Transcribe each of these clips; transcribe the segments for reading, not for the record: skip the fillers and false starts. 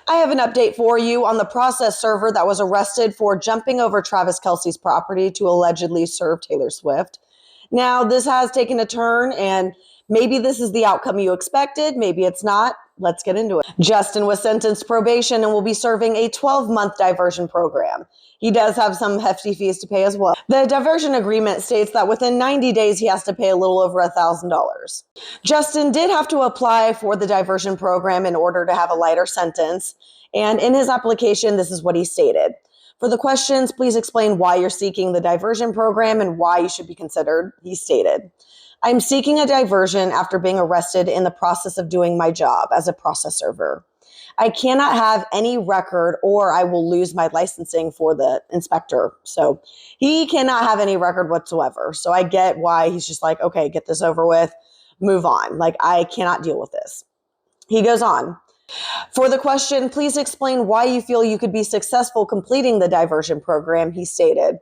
I have an update for you on the process server that was arrested for jumping over Travis Kelce's property to allegedly serve Taylor Swift. Now, this has taken a turn, and maybe this is the outcome you expected. Maybe it's not. Let's get into it. Justin was sentenced probation and will be serving a 12-month diversion program. He does have some hefty fees to pay as well. The diversion agreement states that within 90 days, he has to pay a little over $1,000. Justin did have to apply for the diversion program in order to have a lighter sentence. And in his application, this is what he stated. For the questions, please explain why you're seeking the diversion program and why you should be considered, he stated. I'm seeking a diversion after being arrested in the process of doing my job as a process server. I cannot have any record or I will lose my licensing for the inspector. So he cannot have any record whatsoever. So I get why he's just like, okay, get this over with, move on. Like, I cannot deal with this. He goes on. For the question, please explain why you feel you could be successful completing the diversion program, he stated.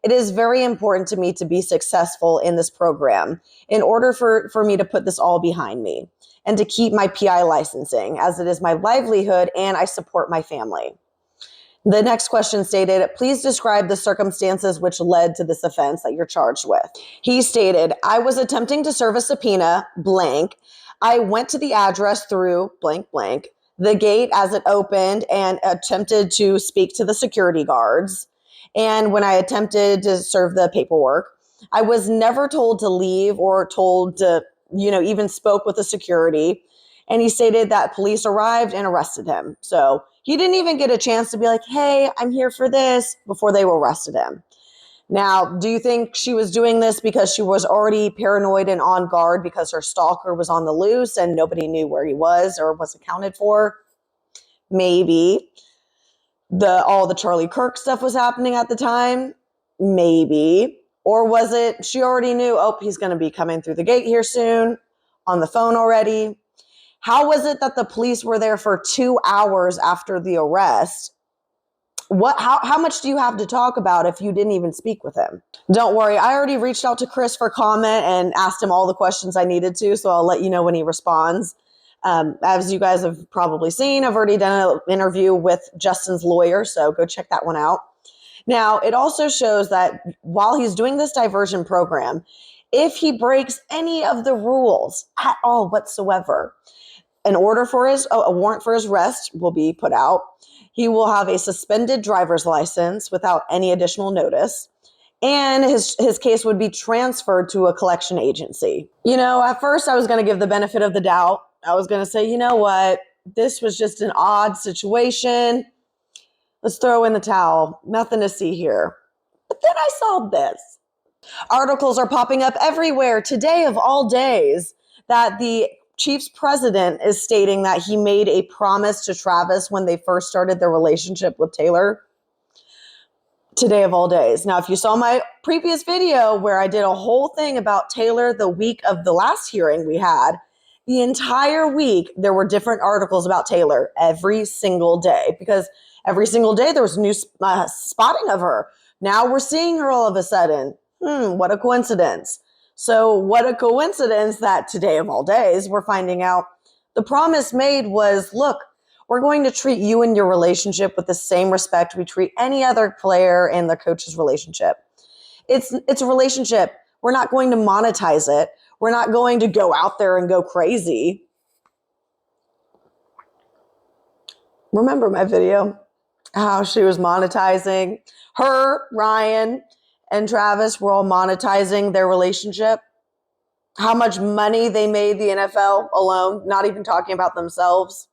It is very important to me to be successful in this program in order for me to put this all behind me and to keep my PI licensing, as it is my livelihood and I support my family. The next question stated, please describe the circumstances which led to this offense that you're charged with. He stated, I was attempting to serve a subpoena, blank. I went to the address through blank, blank, the gate as it opened and attempted to speak to the security guards. And when I attempted to serve the paperwork, I was never told to leave or told to, even spoke with the security. And he stated that police arrived and arrested him. So he didn't even get a chance to be like, hey, I'm here for this before they arrested him. Now, do you think she was doing this because she was already paranoid and on guard because her stalker was on the loose and nobody knew where he was or was accounted for? Maybe. All the Charlie Kirk stuff was happening at the time? Maybe. Or was it she already knew, oh, he's going to be coming through the gate here soon, on the phone already? How was it that the police were there for 2 hours after the arrest? How much do you have to talk about if you didn't even speak with him? Don't worry, I already reached out to Chris for comment and asked him all the questions I needed to, so I'll let you know when he responds. As you guys have probably seen, I've already done an interview with Justin's lawyer, so go check that one out. Now, it also shows that while he's doing this diversion program, if he breaks any of the rules at all whatsoever, a warrant for his arrest will be put out. He will have a suspended driver's license without any additional notice. And his case would be transferred to a collection agency. At first I was going to give the benefit of the doubt. I was going to say, you know what? This was just an odd situation. Let's throw in the towel. Nothing to see here. But then I saw this. Articles are popping up everywhere today of all days that the Chiefs president is stating that he made a promise to Travis when they first started their relationship with Taylor. Today of all days. Now, if you saw my previous video where I did a whole thing about Taylor the week of the last hearing we had, the entire week there were different articles about Taylor every single day, because every single day there was new spotting of her. Now we're seeing her all of a sudden. What a coincidence. So what a coincidence that today of all days we're finding out the promise made was, look, we're going to treat you and your relationship with the same respect we treat any other player and their coach's relationship. It's a relationship. We're not going to monetize it. We're not going to go out there and go crazy. Remember my video, how she was monetizing? Her, Ryan, and Travis were all monetizing their relationship. How much money they made the NFL alone, not even talking about themselves.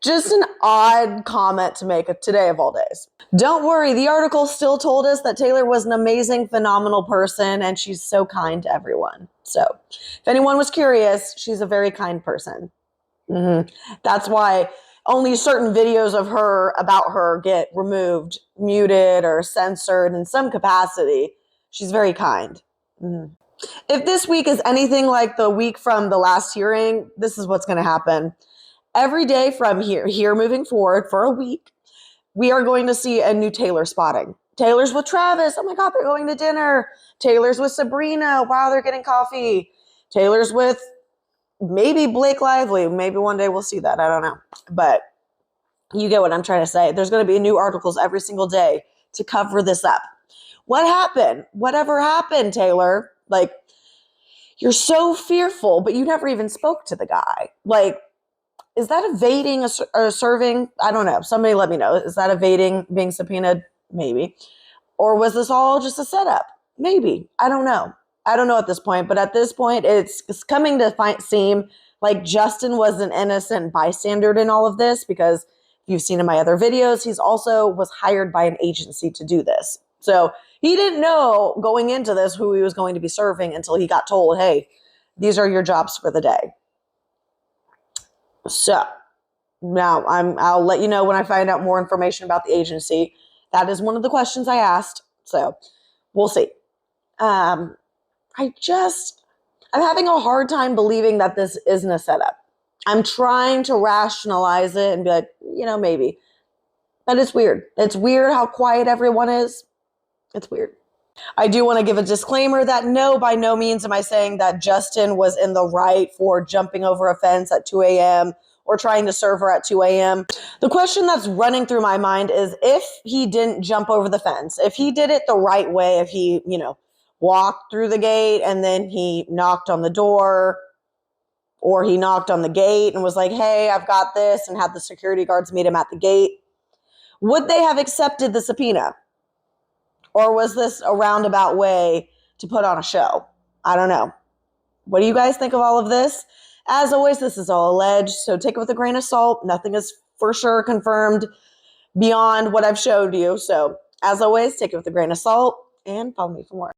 Just an odd comment to make today of all days. Don't worry, the article still told us that Taylor was an amazing, phenomenal person, and she's so kind to everyone. So if anyone was curious, she's a very kind person. That's why only certain videos of her, about her, get removed, muted, or censored in some capacity. She's very kind. If this week is anything like the week from the last hearing, this is what's going to happen. Every day from here moving forward for a week, we are going to see a new Taylor spotting. Taylor's with Travis. Oh my God, they're going to dinner. Taylor's with Sabrina. Wow, they're getting coffee. Taylor's with maybe Blake Lively. Maybe one day we'll see that. I don't know. But you get what I'm trying to say. There's going to be new articles every single day to cover this up. What happened? Whatever happened, Taylor? Like, you're so fearful, but you never even spoke to the guy. Like, is that evading or serving? I don't know. Somebody let me know. Is that evading being subpoenaed? Maybe. Or was this all just a setup? Maybe. I don't know. I don't know at this point. But at this point, it's coming to seem like Justin was an innocent bystander in all of this, because if you've seen in my other videos, he's also was hired by an agency to do this. So he didn't know going into this who he was going to be serving until he got told, hey, these are your jobs for the day. So now I'll let you know when I find out more information about the agency. That is one of the questions I asked. So we'll see. I'm having a hard time believing that this isn't a setup. I'm trying to rationalize it and be like, maybe. But it's weird. It's weird how quiet everyone is. It's weird. I do want to give a disclaimer that no, by no means am I saying that Justin was in the right for jumping over a fence at 2 a.m. or trying to serve her at 2 a.m. The question that's running through my mind is, if he didn't jump over the fence, if he did it the right way, if he, walked through the gate and then he knocked on the door, or he knocked on the gate and was like, hey, I've got this, and had the security guards meet him at the gate, would they have accepted the subpoena? Or was this a roundabout way to put on a show? I don't know. What do you guys think of all of this? As always, this is all alleged, so take it with a grain of salt. Nothing is for sure confirmed beyond what I've showed you. So as always, take it with a grain of salt and follow me for more.